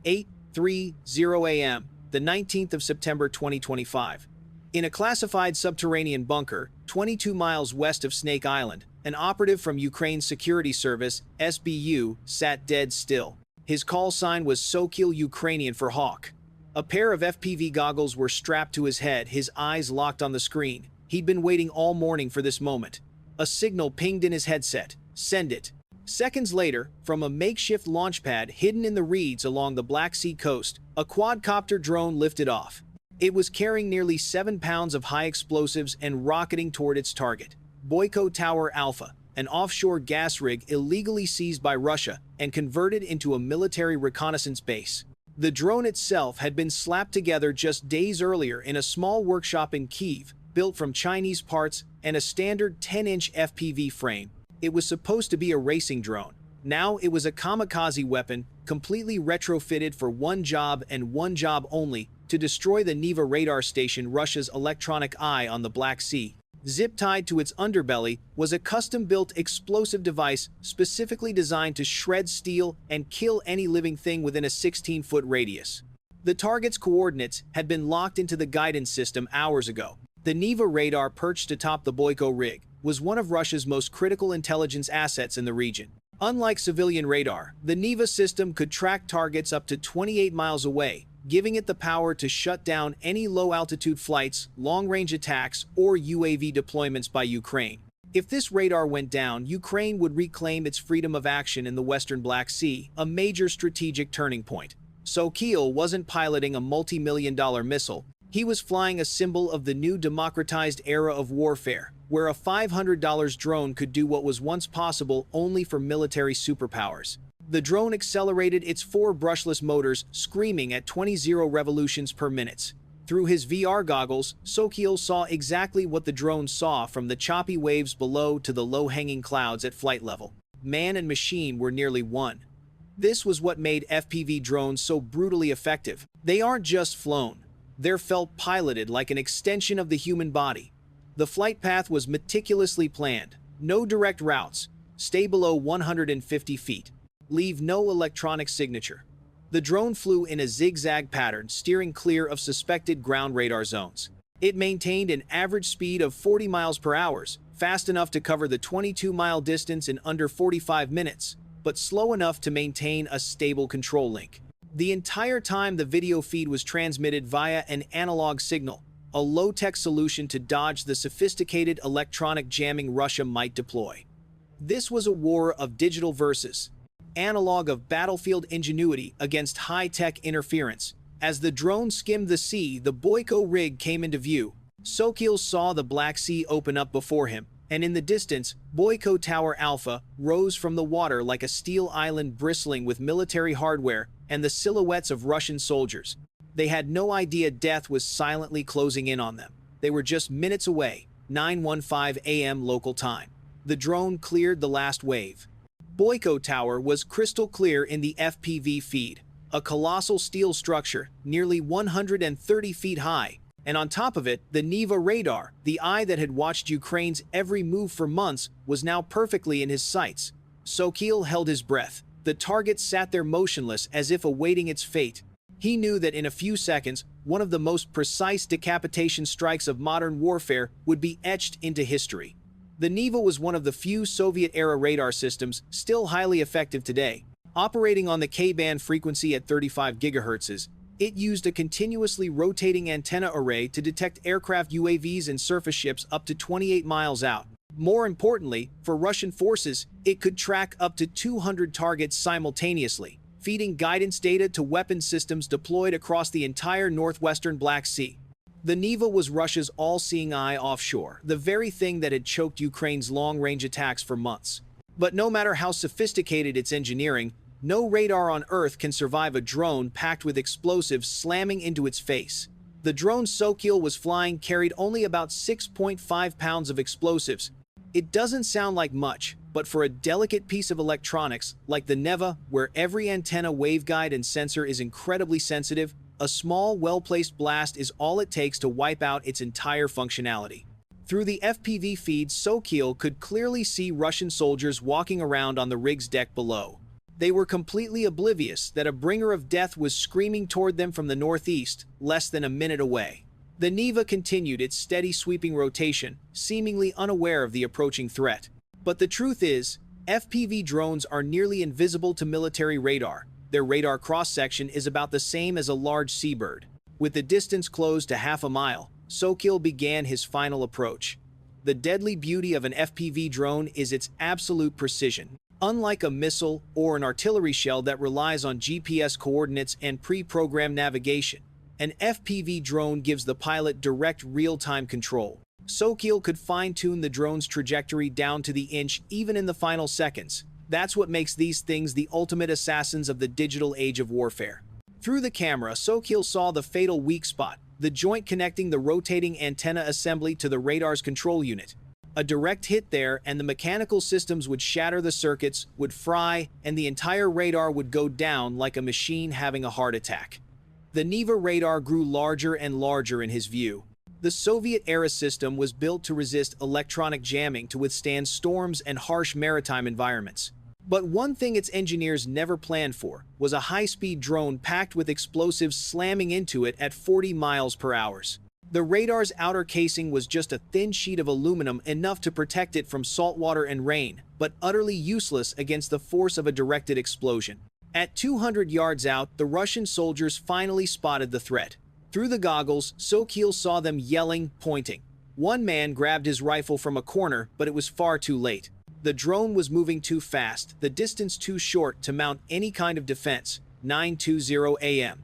8:30 a.m., the 19th of September 2025. In a classified subterranean bunker, 22 miles west of Snake Island, an operative from Ukraine's security service, SBU, sat dead still. His call sign was Sokil, Ukrainian for hawk. A pair of FPV goggles were strapped to his head, his eyes locked on the screen. He'd been waiting all morning for this moment. A signal pinged in his headset. Send it. Seconds later, from a makeshift launch pad hidden in the reeds along the Black Sea coast, a quadcopter drone lifted off. It was carrying nearly 7 pounds of high explosives and rocketing toward its target, Boyko Tower Alpha, an offshore gas rig illegally seized by Russia and converted into a military reconnaissance base. The drone itself had been slapped together just days earlier in a small workshop in Kyiv, built from Chinese parts and a standard 10-inch FPV frame. It was supposed to be a racing drone. Now it was a kamikaze weapon, completely retrofitted for one job and one job only: to destroy the Neva radar station, Russia's electronic eye on the Black Sea. Zip-tied to its underbelly was a custom-built explosive device specifically designed to shred steel and kill any living thing within a 16-foot radius. The target's coordinates had been locked into the guidance system hours ago. The Neva radar, perched atop the Boyko rig, was one of Russia's most critical intelligence assets in the region. Unlike civilian radar, the Neva system could track targets up to 28 miles away, giving it the power to shut down any low-altitude flights, long-range attacks, or UAV deployments by Ukraine. If this radar went down, Ukraine would reclaim its freedom of action in the western Black Sea, a major strategic turning point. Sokil wasn't piloting a multi-million-dollar missile. He was flying a symbol of the new democratized era of warfare, where a $500 drone could do what was once possible only for military superpowers. The drone accelerated its 4 brushless motors, screaming at 20 revolutions per minute. Through his VR goggles, Sokil saw exactly what the drone saw from the choppy waves below to the low-hanging clouds at flight level. Man and machine were nearly one. This was what made FPV drones so brutally effective. They aren't just flown. They're felt piloted like an extension of the human body. The flight path was meticulously planned. No direct routes. Stay below 150 feet. Leave no electronic signature. The drone flew in a zigzag pattern, steering clear of suspected ground radar zones. It maintained an average speed of 40 miles per hour, fast enough to cover the 22-mile distance in under 45 minutes, but slow enough to maintain a stable control link. The entire time the video feed was transmitted via an analog signal, a low-tech solution to dodge the sophisticated electronic jamming Russia might deploy. This was a war of digital versus analog, of battlefield ingenuity against high-tech interference. As the drone skimmed the sea, the Boyko rig came into view. Sokil saw the Black Sea open up before him, and in the distance, Boyko Tower Alpha rose from the water like a steel island bristling with military hardware and the silhouettes of Russian soldiers. They had no idea death was silently closing in on them. They were just minutes away, 9:15 a.m. local time. The drone cleared the last wave. Boyko Tower was crystal clear in the FPV feed, a colossal steel structure nearly 130 feet high, and on top of it, the Neva radar, the eye that had watched Ukraine's every move for months, was now perfectly in his sights. Sokil held his breath. The target sat there motionless, as if awaiting its fate. He knew that in a few seconds, one of the most precise decapitation strikes of modern warfare would be etched into history. The Neva was one of the few Soviet-era radar systems still highly effective today. Operating on the K-band frequency at 35 GHz, it used a continuously rotating antenna array to detect aircraft, UAVs, and surface ships up to 28 miles out. More importantly, for Russian forces, it could track up to 200 targets simultaneously, feeding guidance data to weapon systems deployed across the entire northwestern Black Sea. The Neva was Russia's all-seeing eye offshore, the very thing that had choked Ukraine's long-range attacks for months. But no matter how sophisticated its engineering, no radar on Earth can survive a drone packed with explosives slamming into its face. The drone Sokil was flying carried only about 6.5 pounds of explosives. It doesn't sound like much, but for a delicate piece of electronics like the Neva, where every antenna, waveguide, and sensor is incredibly sensitive, a small, well-placed blast is all it takes to wipe out its entire functionality. Through the FPV feed, Sokil could clearly see Russian soldiers walking around on the rig's deck below. They were completely oblivious that a bringer of death was screaming toward them from the northeast, less than a minute away. The Neva continued its steady sweeping rotation, seemingly unaware of the approaching threat. But the truth is, FPV drones are nearly invisible to military radar. Their radar cross-section is about the same as a large seabird. With the distance closed to half a mile, Sokil began his final approach. The deadly beauty of an FPV drone is its absolute precision. Unlike a missile or an artillery shell that relies on GPS coordinates and pre-programmed navigation, an FPV drone gives the pilot direct real-time control. Sokil could fine-tune the drone's trajectory down to the inch even in the final seconds. That's what makes these things the ultimate assassins of the digital age of warfare. Through the camera, Sokil saw the fatal weak spot, the joint connecting the rotating antenna assembly to the radar's control unit. A direct hit there and the mechanical systems would shatter, the circuits would fry, and the entire radar would go down like a machine having a heart attack. The Neva radar grew larger and larger in his view. The Soviet-era system was built to resist electronic jamming to withstand storms and harsh maritime environments. But one thing its engineers never planned for was a high-speed drone packed with explosives slamming into it at 40 miles per hour. The radar's outer casing was just a thin sheet of aluminum enough to protect it from saltwater and rain, but utterly useless against the force of a directed explosion. At 200 yards out, the Russian soldiers finally spotted the threat. Through the goggles, Sokil saw them yelling, pointing. One man grabbed his rifle from a corner, but it was far too late. The drone was moving too fast, the distance too short to mount any kind of defense. 9:20 a.m.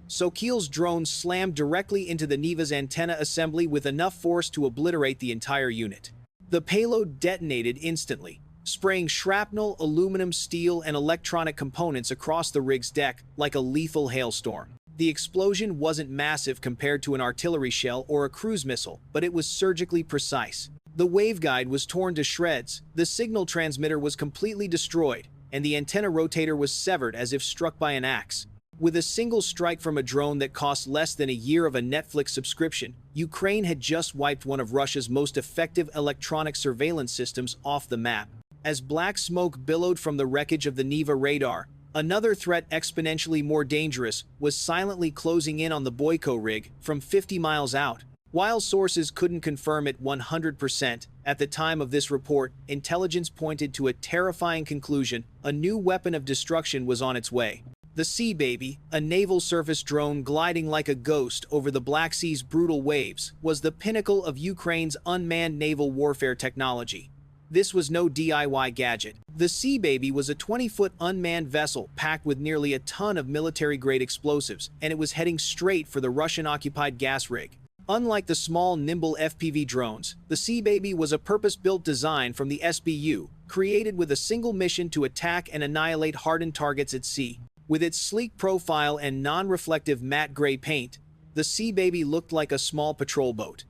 Sokil's drone slammed directly into the Neva's antenna assembly with enough force to obliterate the entire unit. The payload detonated instantly, spraying shrapnel, aluminum, steel, and electronic components across the rig's deck like a lethal hailstorm. The explosion wasn't massive compared to an artillery shell or a cruise missile, but it was surgically precise. The waveguide was torn to shreds, the signal transmitter was completely destroyed, and the antenna rotator was severed as if struck by an axe. With a single strike from a drone that cost less than a year of a Netflix subscription, Ukraine had just wiped one of Russia's most effective electronic surveillance systems off the map. As black smoke billowed from the wreckage of the Neva radar, another threat exponentially more dangerous was silently closing in on the Boyko rig from 50 miles out. While sources couldn't confirm it 100%, at the time of this report, intelligence pointed to a terrifying conclusion: a new weapon of destruction was on its way. The Sea Baby, a naval surface drone gliding like a ghost over the Black Sea's brutal waves, was the pinnacle of Ukraine's unmanned naval warfare technology. This was no DIY gadget. The Sea Baby was a 20-foot unmanned vessel packed with nearly a ton of military-grade explosives, and it was heading straight for the Russian-occupied gas rig. Unlike the small, nimble FPV drones, the Sea Baby was a purpose-built design from the SBU, created with a single mission to attack and annihilate hardened targets at sea. With its sleek profile and non-reflective matte gray paint, the Sea Baby looked like a small patrol boat.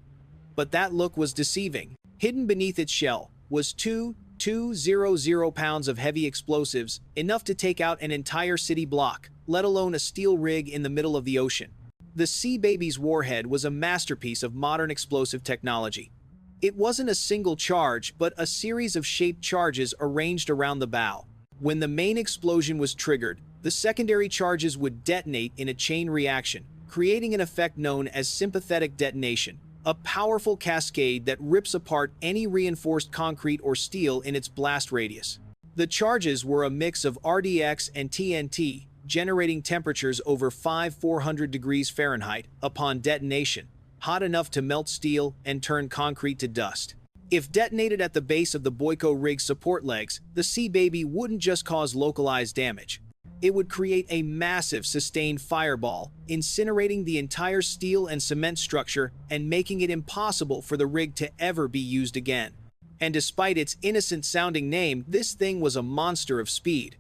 But that look was deceiving. Hidden beneath its shell was 2,200 pounds of heavy explosives, enough to take out an entire city block, let alone a steel rig in the middle of the ocean. The Sea Baby's warhead was a masterpiece of modern explosive technology. It wasn't a single charge, but a series of shaped charges arranged around the bow. When the main explosion was triggered, the secondary charges would detonate in a chain reaction, creating an effect known as sympathetic detonation, a powerful cascade that rips apart any reinforced concrete or steel in its blast radius. The charges were a mix of RDX and TNT, generating temperatures over 400 degrees Fahrenheit upon detonation, hot enough to melt steel and turn concrete to dust. If detonated at the base of the Boyko rig's support legs, the Sea Baby wouldn't just cause localized damage. It would create a massive sustained fireball, incinerating the entire steel and cement structure and making it impossible for the rig to ever be used again. And despite its innocent-sounding name, this thing was a monster of speed.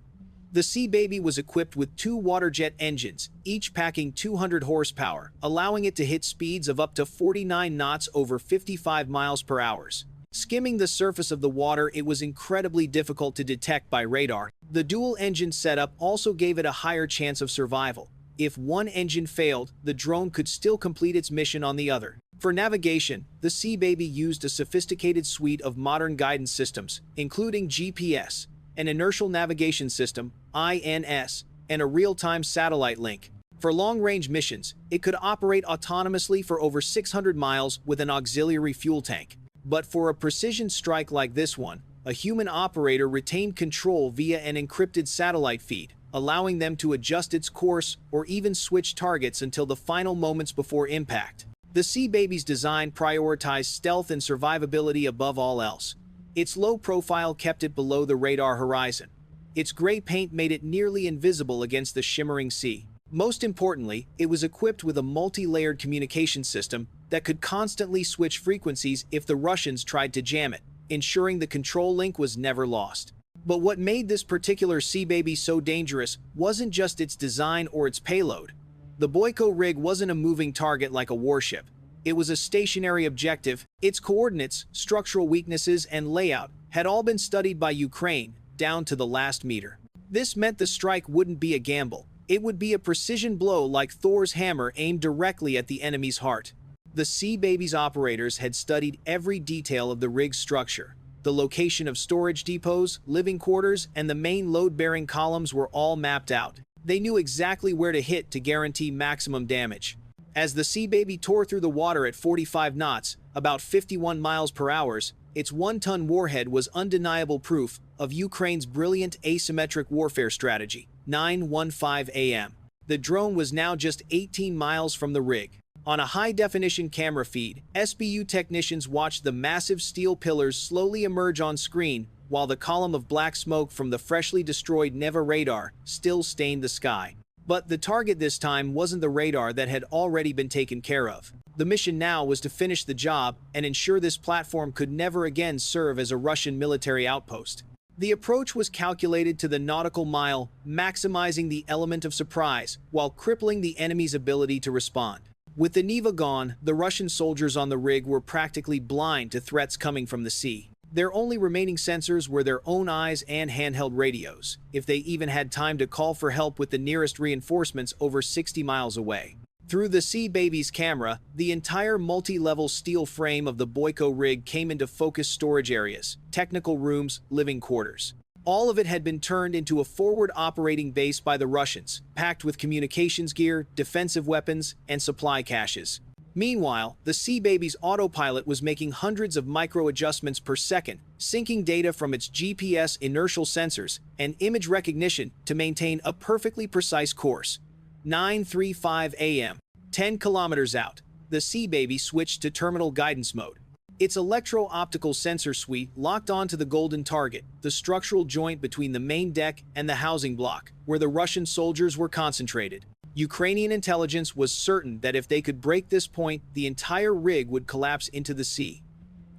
The Sea Baby was equipped with 2 water jet engines, each packing 200 horsepower, allowing it to hit speeds of up to 49 knots over 55 miles per hour. Skimming the surface of the water, it was incredibly difficult to detect by radar. The dual-engine setup also gave it a higher chance of survival. If one engine failed, the drone could still complete its mission on the other. For navigation, the Sea Baby used a sophisticated suite of modern guidance systems, including GPS, an inertial navigation system, INS, and a real-time satellite link. For long-range missions, it could operate autonomously for over 600 miles with an auxiliary fuel tank. But for a precision strike like this one, a human operator retained control via an encrypted satellite feed, allowing them to adjust its course or even switch targets until the final moments before impact. The Sea Baby's design prioritized stealth and survivability above all else. Its low profile kept it below the radar horizon. Its gray paint made it nearly invisible against the shimmering sea. Most importantly, it was equipped with a multi-layered communication system that could constantly switch frequencies if the Russians tried to jam it, ensuring the control link was never lost. But what made this particular Sea Baby so dangerous wasn't just its design or its payload. The Boyko rig wasn't a moving target like a warship. It was a stationary objective. Its coordinates, structural weaknesses, and layout had all been studied by Ukraine, down to the last meter. This meant the strike wouldn't be a gamble. It would be a precision blow like Thor's hammer aimed directly at the enemy's heart. The Sea Baby's operators had studied every detail of the rig's structure. The location of storage depots, living quarters, and the main load-bearing columns were all mapped out. They knew exactly where to hit to guarantee maximum damage. As the Sea Baby tore through the water at 45 knots, about 51 miles per hour, its 1-ton warhead was undeniable proof of Ukraine's brilliant asymmetric warfare strategy. 9:15 a.m. The drone was now just 18 miles from the rig. On a high-definition camera feed, SBU technicians watched the massive steel pillars slowly emerge on screen, while the column of black smoke from the freshly destroyed Neva radar still stained the sky. But the target this time wasn't the radar that had already been taken care of. The mission now was to finish the job and ensure this platform could never again serve as a Russian military outpost. The approach was calculated to the nautical mile, maximizing the element of surprise while crippling the enemy's ability to respond. With the Neva gone, the Russian soldiers on the rig were practically blind to threats coming from the sea. Their only remaining sensors were their own eyes and handheld radios, if they even had time to call for help with the nearest reinforcements over 60 miles away. Through the Sea Baby's camera, the entire multi-level steel frame of the Boyko rig came into focused storage areas, technical rooms, living quarters. All of it had been turned into a forward operating base by the Russians, packed with communications gear, defensive weapons, and supply caches. Meanwhile, the Sea Baby's autopilot was making hundreds of micro-adjustments per second, syncing data from its GPS inertial sensors and image recognition to maintain a perfectly precise course. 9:35 a.m. 10 kilometers out, the Sea Baby switched to terminal guidance mode. Its electro-optical sensor suite locked onto the golden target, the structural joint between the main deck and the housing block, where the Russian soldiers were concentrated. Ukrainian intelligence was certain that if they could break this point, the entire rig would collapse into the sea.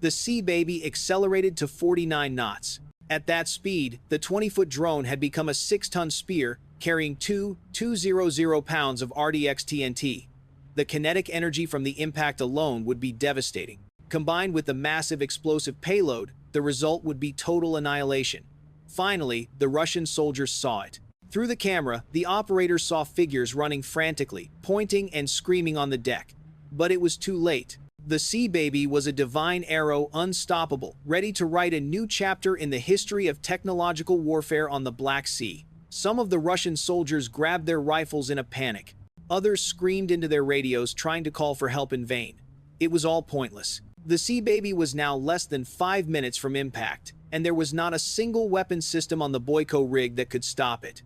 The Sea Baby accelerated to 49 knots. At that speed, the 20-foot drone had become a 6-ton spear, carrying 200 pounds of RDX TNT. The kinetic energy from the impact alone would be devastating. Combined with the massive explosive payload, the result would be total annihilation. Finally, the Russian soldiers saw it. Through the camera, the operators saw figures running frantically, pointing and screaming on the deck. But it was too late. The Sea Baby was a divine arrow, unstoppable, ready to write a new chapter in the history of technological warfare on the Black Sea. Some of the Russian soldiers grabbed their rifles in a panic. Others screamed into their radios, trying to call for help in vain. It was all pointless. The Sea Baby was now less than 5 minutes from impact, and there was not a single weapon system on the Boyko rig that could stop it.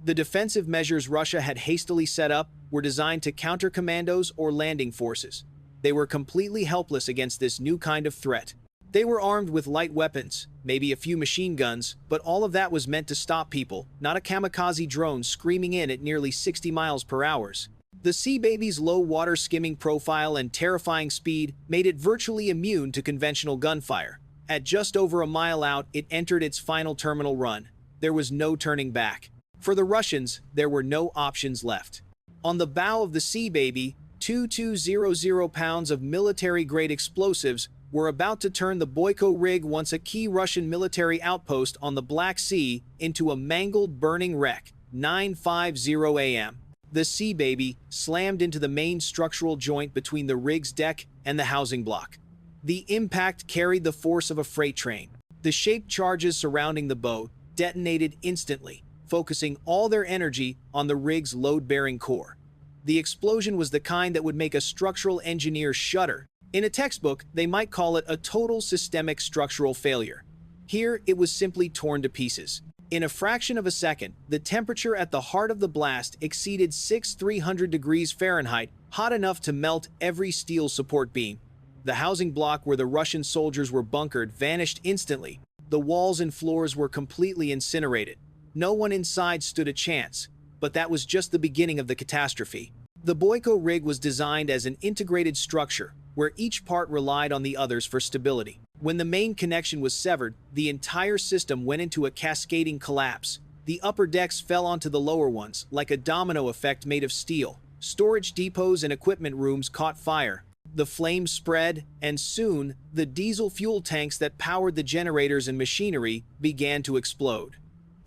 The defensive measures Russia had hastily set up were designed to counter commandos or landing forces. They were completely helpless against this new kind of threat. They were armed with light weapons, maybe a few machine guns, but all of that was meant to stop people, not a kamikaze drone screaming in at nearly 60 miles per hour. The Sea Baby's low water skimming profile and terrifying speed made it virtually immune to conventional gunfire. At just over a mile out, it entered its final terminal run. There was no turning back. For the Russians, there were no options left. On the bow of the Sea Baby, 200 pounds of military-grade explosives were about to turn the Boyko rig, once a key Russian military outpost on the Black Sea, into a mangled, burning wreck. 9:50 a.m. The Sea Baby slammed into the main structural joint between the rig's deck and the housing block. The impact carried the force of a freight train. The shaped charges surrounding the boat detonated instantly, focusing all their energy on the rig's load-bearing core. The explosion was the kind that would make a structural engineer shudder. In a textbook, they might call it a total systemic structural failure. Here, it was simply torn to pieces. In a fraction of a second, the temperature at the heart of the blast exceeded 6,300 degrees Fahrenheit, hot enough to melt every steel support beam. The housing block where the Russian soldiers were bunkered vanished instantly. The walls and floors were completely incinerated. No one inside stood a chance, but that was just the beginning of the catastrophe. The Boyko rig was designed as an integrated structure, where each part relied on the others for stability. When the main connection was severed, the entire system went into a cascading collapse. The upper decks fell onto the lower ones, like a domino effect made of steel. Storage depots and equipment rooms caught fire. The flames spread, and soon, the diesel fuel tanks that powered the generators and machinery began to explode.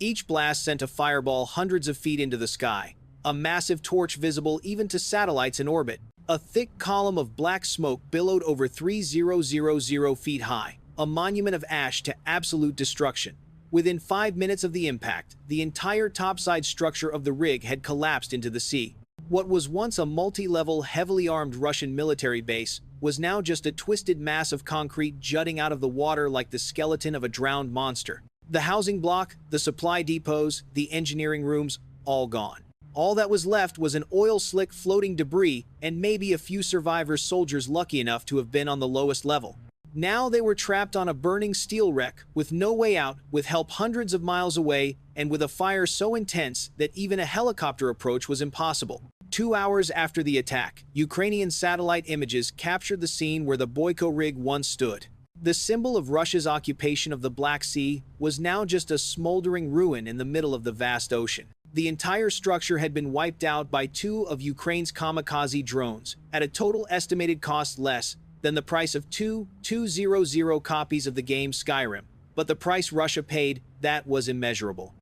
Each blast sent a fireball hundreds of feet into the sky, a massive torch visible even to satellites in orbit. A thick column of black smoke billowed over 3,000 feet high, a monument of ash to absolute destruction. Within 5 minutes of the impact, the entire topside structure of the rig had collapsed into the sea. What was once a multi-level, heavily armed Russian military base was now just a twisted mass of concrete jutting out of the water like the skeleton of a drowned monster. The housing block, the supply depots, the engineering rooms, all gone. All that was left was an oil slick floating debris and maybe a few survivors soldiers lucky enough to have been on the lowest level. Now they were trapped on a burning steel wreck with no way out, with help hundreds of miles away, and with a fire so intense that even a helicopter approach was impossible. 2 hours after the attack, Ukrainian satellite images captured the scene where the Boyko rig once stood. The symbol of Russia's occupation of the Black Sea was now just a smoldering ruin in the middle of the vast ocean. The entire structure had been wiped out by 2 of Ukraine's kamikaze drones, at a total estimated cost less than the price of 2,200 copies of the game Skyrim. But the price Russia paid, that was immeasurable.